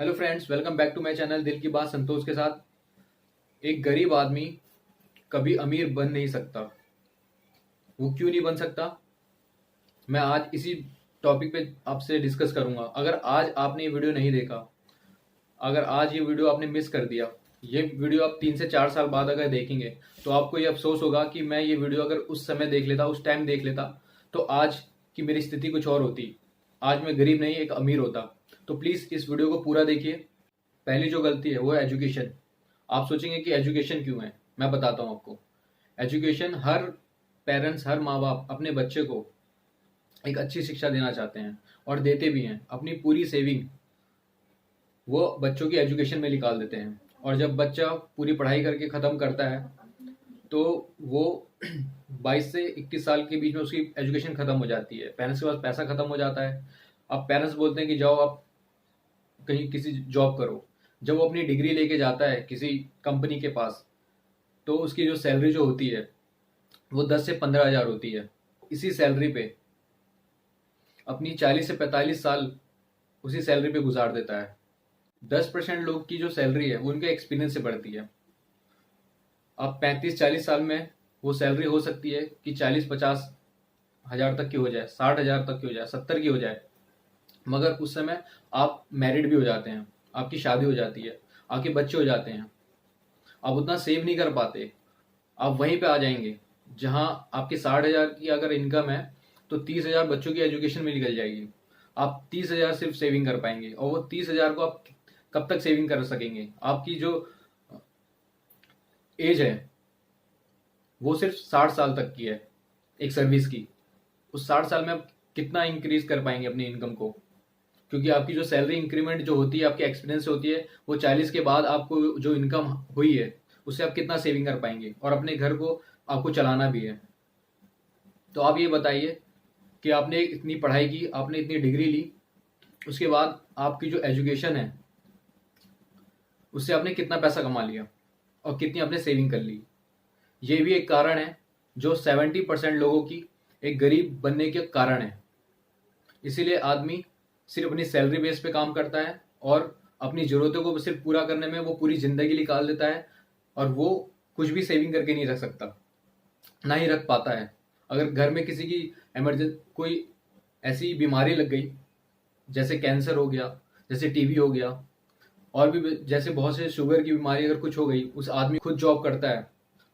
Hello friends, welcome back to my channel दिल की बात संतोष के साथ। एक गरीब आदमी कभी अमीर बन नहीं सकता। वो क्यों नहीं बन सकता, मैं आज इसी टॉपिक पे आपसे डिस्कस करूंगा। अगर आज आपने ये वीडियो नहीं देखा, अगर आज ये वीडियो आपने मिस कर दिया, ये वीडियो आप 3 से 4 साल बाद अगर देखेंगे तो आपको ये अफसोस होगा कि मैं ये वीडियो अगर उस समय देख लेता, उस टाइम देख लेता, तो आज की मेरी स्थिति कुछ और होती। आज मैं गरीब नहीं, एक अमीर होता। तो प्लीज इस वीडियो को पूरा देखिए। पहली जो गलती है वो है एजुकेशन। आप सोचेंगे कि एजुकेशन क्यों है, मैं बताता हूँ आपको। एजुकेशन, हर पेरेंट्स, हर माँ बाप अपने बच्चे को एक अच्छी शिक्षा देना चाहते हैं और देते भी हैं। अपनी पूरी सेविंग वो बच्चों की एजुकेशन में निकाल देते हैं। और जब बच्चा पूरी पढ़ाई करके ख़त्म करता है तो वो 22 से 21 साल के बीच में उसकी एजुकेशन ख़त्म हो जाती है। पेरेंट्स के पास पैसा ख़त्म हो जाता है। अब पेरेंट्स बोलते हैं कि जाओ आप कहीं किसी जॉब करो। जब वो अपनी डिग्री लेके जाता है किसी कंपनी के पास, तो उसकी जो सैलरी जो होती है वो 10 से 15 हज़ार होती है। इसी सैलरी पे अपनी 40 से 45 साल उसी सैलरी पे गुजार देता है। 10% लोग की जो सैलरी है वो उनके एक्सपीरियंस से बढ़ती है। अब 35-40 साल में वो सैलरी हो सकती है कि 40-50 हज़ार तक की हो जाए, 60 हज़ार तक की हो जाए, 70 की हो जाए। मगर उस समय आप मैरिड भी हो जाते हैं, आपकी शादी हो जाती है, आपके बच्चे हो जाते हैं। आप उतना सेव नहीं कर पाते। आप वहीं पे आ जाएंगे जहां आपके 60 हज़ार की अगर इनकम है तो 30 हज़ार बच्चों की एजुकेशन में निकल जाएगी। आप 30 हज़ार सिर्फ सेविंग कर पाएंगे, और वो 30 हज़ार को आप कब तक सेविंग कर सकेंगे? आपकी जो एज है वो सिर्फ 60 साल तक की है एक सर्विस की। उस 60 साल में आप कितना इंक्रीज कर पाएंगे अपनी इनकम को? क्योंकि आपकी जो सैलरी इंक्रीमेंट जो होती है आपके एक्सपीरियंस से होती है, वो 40 के बाद आपको जो इनकम हुई है उससे आप कितना सेविंग कर पाएंगे, और अपने घर को आपको चलाना भी है। तो आप ये बताइए कि आपने इतनी पढ़ाई की, आपने इतनी डिग्री ली, उसके बाद आपकी जो एजुकेशन है उससे आपने कितना पैसा कमा लिया और कितनी आपने सेविंग कर ली। ये भी एक कारण है जो 70% लोगों की एक गरीब बनने के कारण है। इसीलिए आदमी सिर्फ अपनी सैलरी बेस पे काम करता है और अपनी जरूरतों को सिर्फ पूरा करने में वो पूरी जिंदगी निकाल देता है, और वो कुछ भी सेविंग करके नहीं रख सकता, ना ही रख पाता है। अगर घर में किसी की इमरजेंसी कोई ऐसी बीमारी लग गई, जैसे कैंसर हो गया, जैसे टीबी हो गया, और भी जैसे बहुत से शुगर की बीमारी अगर कुछ हो गई, उस आदमी खुद जॉब करता है,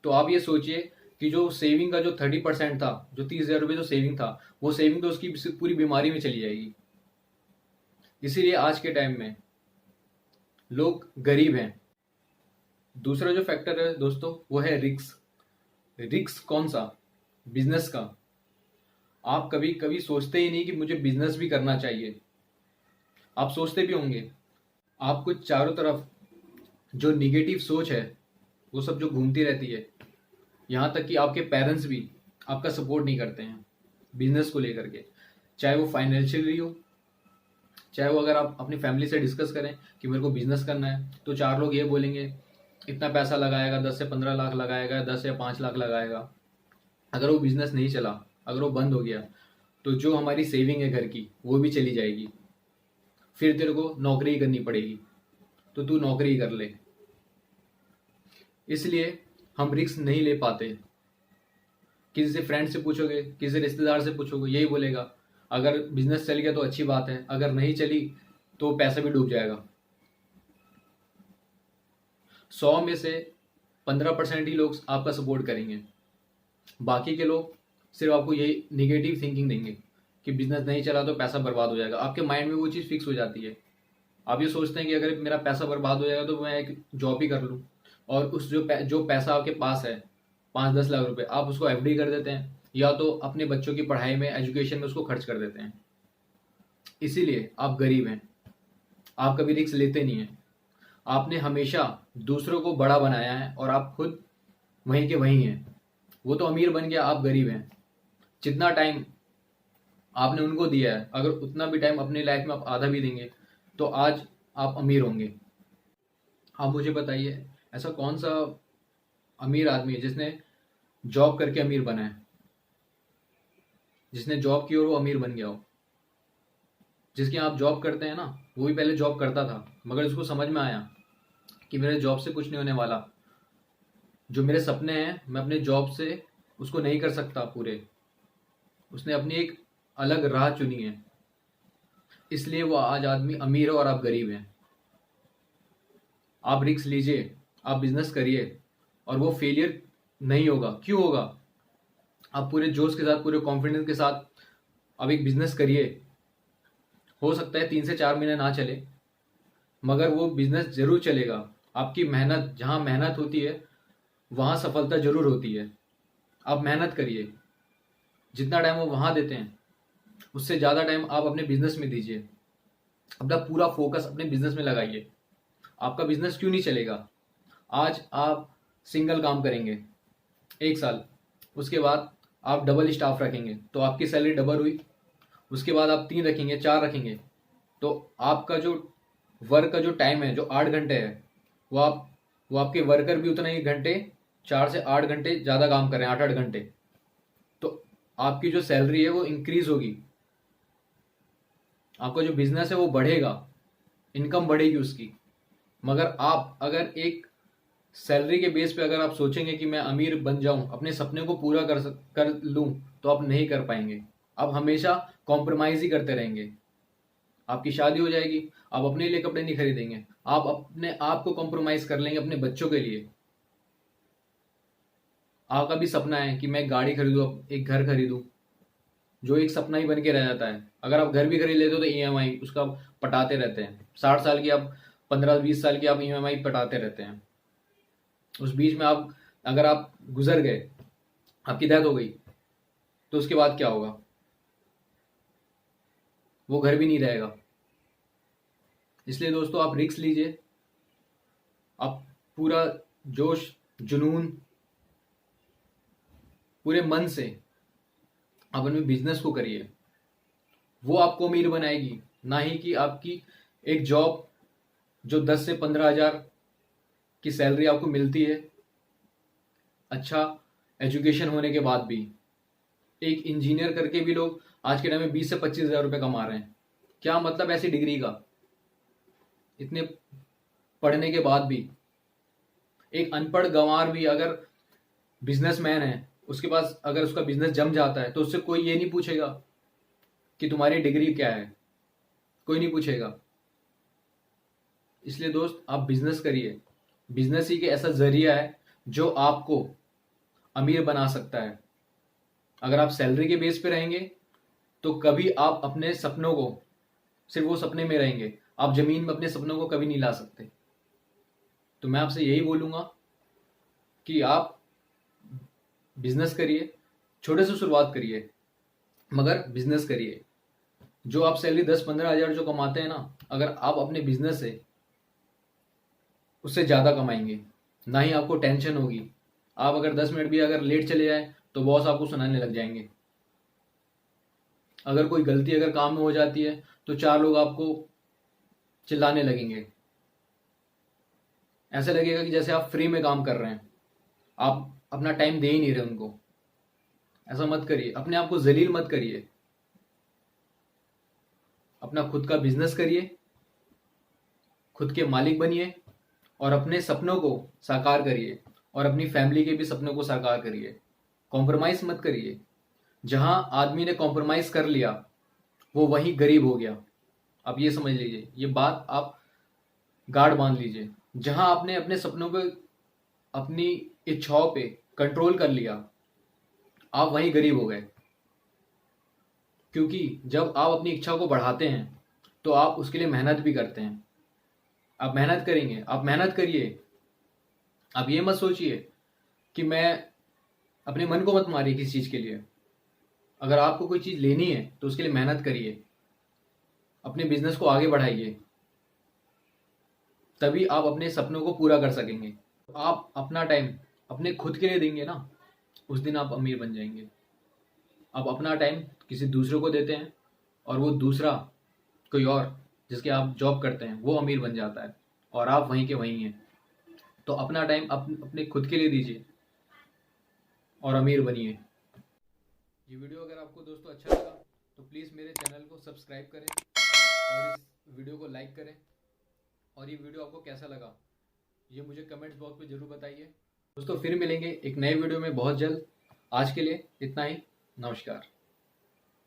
तो आप ये सोचिए कि जो सेविंग का जो 30% था, जो 30 हज़ार रुपये जो सेविंग था, वो सेविंग तो उसकी पूरी बीमारी में चली जाएगी। इसीलिए आज के टाइम में लोग गरीब हैं। दूसरा जो फैक्टर है दोस्तों वो है रिस्क। रिस्क कौन सा? बिजनेस का। आप कभी कभी सोचते ही नहीं कि मुझे बिजनेस भी करना चाहिए। आप सोचते भी होंगे, आपको चारों तरफ जो निगेटिव सोच है वो सब जो घूमती रहती है, यहाँ तक कि आपके पेरेंट्स भी आपका सपोर्ट नहीं करते हैं बिजनेस को लेकर के। चाहे वो फाइनेंशियली हो, चाहे वो अगर आप अपनी फैमिली से डिस्कस करें कि मेरे को बिजनेस करना है, तो 4 लोग ये बोलेंगे इतना पैसा लगाएगा, 10 से 15 लाख लगाएगा, 10 या 5 लाख लगाएगा। अगर वो बिजनेस नहीं चला, अगर वो बंद हो गया, तो जो हमारी सेविंग है घर की वो भी चली जाएगी। फिर तेरे को नौकरी ही करनी पड़ेगी, तो तू नौकरी ही कर ले। इसलिए हम रिस्क नहीं ले पाते। किसी से फ्रेंड से पूछोगे, किसी रिश्तेदार से पूछोगे, यही बोलेगा अगर बिजनेस चल गया तो अच्छी बात है, अगर नहीं चली तो पैसा भी डूब जाएगा। 100 में से 15% ही लोग आपका सपोर्ट करेंगे। बाकी के लोग सिर्फ आपको यही निगेटिव थिंकिंग देंगे कि बिजनेस नहीं चला तो पैसा बर्बाद हो जाएगा। आपके माइंड में वो चीज़ फिक्स हो जाती है। आप ये सोचते हैं कि अगर मेरा पैसा बर्बाद हो जाएगा तो मैं एक जॉब ही कर लूँ, और उस जो पैसा आपके पास है 5-10 लाख रुपए, आप उसको एफडी कर देते हैं, या तो अपने बच्चों की पढ़ाई में, एजुकेशन में उसको खर्च कर देते हैं। इसीलिए आप गरीब हैं। आप कभी रिस्क लेते नहीं हैं। आपने हमेशा दूसरों को बड़ा बनाया है और आप खुद वहीं के वहीं हैं। वो तो अमीर बन गया, आप गरीब हैं। जितना टाइम आपने उनको दिया है, अगर उतना भी टाइम अपनी लाइफ में आप आधा भी देंगे तो आज आप अमीर होंगे। आप मुझे बताइए, ऐसा कौन सा अमीर आदमी है जिसने जॉब करके अमीर बना है? जिसने जॉब की और वो अमीर बन गया हो। जिसके यहाँ आप जॉब करते हैं ना, वो भी पहले जॉब करता था, मगर उसको समझ में आया कि मेरे जॉब से कुछ नहीं होने वाला। जो मेरे सपने हैं मैं अपने जॉब से उसको नहीं कर सकता पूरे। उसने अपनी एक अलग राह चुनी है, इसलिए वो आज आदमी अमीर है और आप गरीब हैं। आप रिस्क लीजिए, आप बिजनेस करिए, और वो फेलियर नहीं होगा। क्यों होगा? आप पूरे जोश के साथ, पूरे कॉन्फिडेंस के साथ आप एक बिजनेस करिए। हो सकता है 3 से 4 महीने ना चले, मगर वो बिजनेस जरूर चलेगा। आपकी मेहनत, जहां मेहनत होती है वहां सफलता जरूर होती है। आप मेहनत करिए, जितना टाइम वो वहां देते हैं उससे ज्यादा टाइम आप अपने बिजनेस में दीजिए। अपना पूरा फोकस अपने बिजनेस में लगाइए। आपका बिजनेस क्यों नहीं चलेगा? आज आप सिंगल काम करेंगे 1 साल, उसके बाद आप डबल स्टाफ रखेंगे तो आपकी सैलरी डबल हुई। उसके बाद आप 3 रखेंगे, 4 रखेंगे, तो आपका जो वर्क का जो टाइम है, जो 8 घंटे है, वो आपके वर्कर भी उतना ही घंटे, 4 से 8 घंटे ज़्यादा काम कर रहे हैं, 8-8 घंटे। तो आपकी जो सैलरी है वो इंक्रीज होगी, आपका जो बिजनेस है वो बढ़ेगा, इनकम बढ़ेगी उसकी। मगर आप अगर एक सैलरी के बेस पे अगर आप सोचेंगे कि मैं अमीर बन जाऊं, अपने सपने को पूरा कर लूं, तो आप नहीं कर पाएंगे। आप हमेशा कॉम्प्रोमाइज ही करते रहेंगे। आपकी शादी हो जाएगी, आप अपने लिए कपड़े नहीं खरीदेंगे, आप अपने आप को कॉम्प्रोमाइज कर लेंगे अपने बच्चों के लिए। आपका भी सपना है कि मैं गाड़ी खरीदूं, एक घर खरीदूं, जो एक सपना ही बन के रह जाता है। अगर आप घर भी खरीद लेते हो तो ईएमआई उसका पटाते रहते हैं। 60 साल की आप, 15-20 साल की आप ईएमआई पटाते रहते हैं। उस बीच में आप, अगर आप गुजर गए, आपकी डेथ हो गई, तो उसके बाद क्या होगा? वो घर भी नहीं रहेगा। इसलिए दोस्तों आप रिस्क लीजिए, आप पूरा जोश, जुनून, पूरे मन से आप अपने बिजनेस को करिए। वो आपको अमीर बनाएगी, ना ही कि आपकी एक जॉब जो 10 से 15 हज़ार की सैलरी आपको मिलती है, अच्छा एजुकेशन होने के बाद भी। एक इंजीनियर करके भी लोग आज के टाइम में 20 से 25 हज़ार रुपये कमा रहे हैं। क्या मतलब ऐसी डिग्री का? इतने पढ़ने के बाद भी एक अनपढ़ गंवार भी अगर बिजनेसमैन है, उसके पास अगर उसका बिजनेस जम जाता है तो उससे कोई ये नहीं पूछेगा कि तुम्हारी डिग्री क्या है, कोई नहीं पूछेगा। इसलिए दोस्त आप बिजनेस करिए। बिजनेस ही के ऐसा जरिया है जो आपको अमीर बना सकता है। अगर आप सैलरी के बेस पे रहेंगे तो कभी आप अपने सपनों को, सिर्फ वो सपने में रहेंगे, आप जमीन में अपने सपनों को कभी नहीं ला सकते। तो मैं आपसे यही बोलूंगा कि आप बिजनेस करिए, छोटे से शुरुआत करिए, मगर बिजनेस करिए। जो आप सैलरी 10-15 हज़ार जो कमाते हैं ना, अगर आप अपने बिजनेस से उससे ज्यादा कमाएंगे, ना ही आपको टेंशन होगी। आप अगर 10 मिनट भी अगर लेट चले जाए तो बॉस आपको सुनाने लग जाएंगे। अगर कोई गलती अगर काम में हो जाती है तो 4 लोग आपको चिल्लाने लगेंगे। ऐसा लगेगा कि जैसे आप फ्री में काम कर रहे हैं, आप अपना टाइम दे ही नहीं रहे उनको। ऐसा मत करिए, अपने आप को जलील मत करिए। अपना खुद का बिजनेस करिए, खुद के मालिक बनिए, और अपने सपनों को साकार करिए, और अपनी फैमिली के भी सपनों को साकार करिए। कॉम्प्रोमाइज मत करिए। जहां आदमी ने कॉम्प्रोमाइज कर लिया वो वहीं गरीब हो गया। आप ये समझ लीजिए, ये बात आप गाढ़ बांध लीजिए। जहां आपने अपने सपनों को, अपनी इच्छाओं पे कंट्रोल कर लिया, आप वहीं गरीब हो गए। क्योंकि जब आप अपनी इच्छाओं को बढ़ाते हैं तो आप उसके लिए मेहनत भी करते हैं। आप मेहनत करेंगे, आप मेहनत करिए। आप ये मत सोचिए कि मैं, अपने मन को मत मारिए किसी चीज के लिए। अगर आपको कोई चीज लेनी है तो उसके लिए मेहनत करिए, अपने बिजनेस को आगे बढ़ाइए, तभी आप अपने सपनों को पूरा कर सकेंगे। आप अपना टाइम अपने खुद के लिए देंगे ना, उस दिन आप अमीर बन जाएंगे। आप अपना टाइम किसी दूसरे को देते हैं और वो दूसरा कोई और जिसके आप जॉब करते हैं वो अमीर बन जाता है, और आप वहीं के वहीं हैं। तो अपना टाइम अपने खुद के लिए दीजिए और अमीर बनिए। ये वीडियो अगर आपको दोस्तों अच्छा लगा तो प्लीज़ मेरे चैनल को सब्सक्राइब करें, और इस वीडियो को लाइक करें और ये वीडियो आपको कैसा लगा ये मुझे कमेंट्स बॉक्स में जरूर बताइए। दोस्तों फिर मिलेंगे एक नए वीडियो में बहुत जल्द। आज के लिए इतना ही। नमस्कार।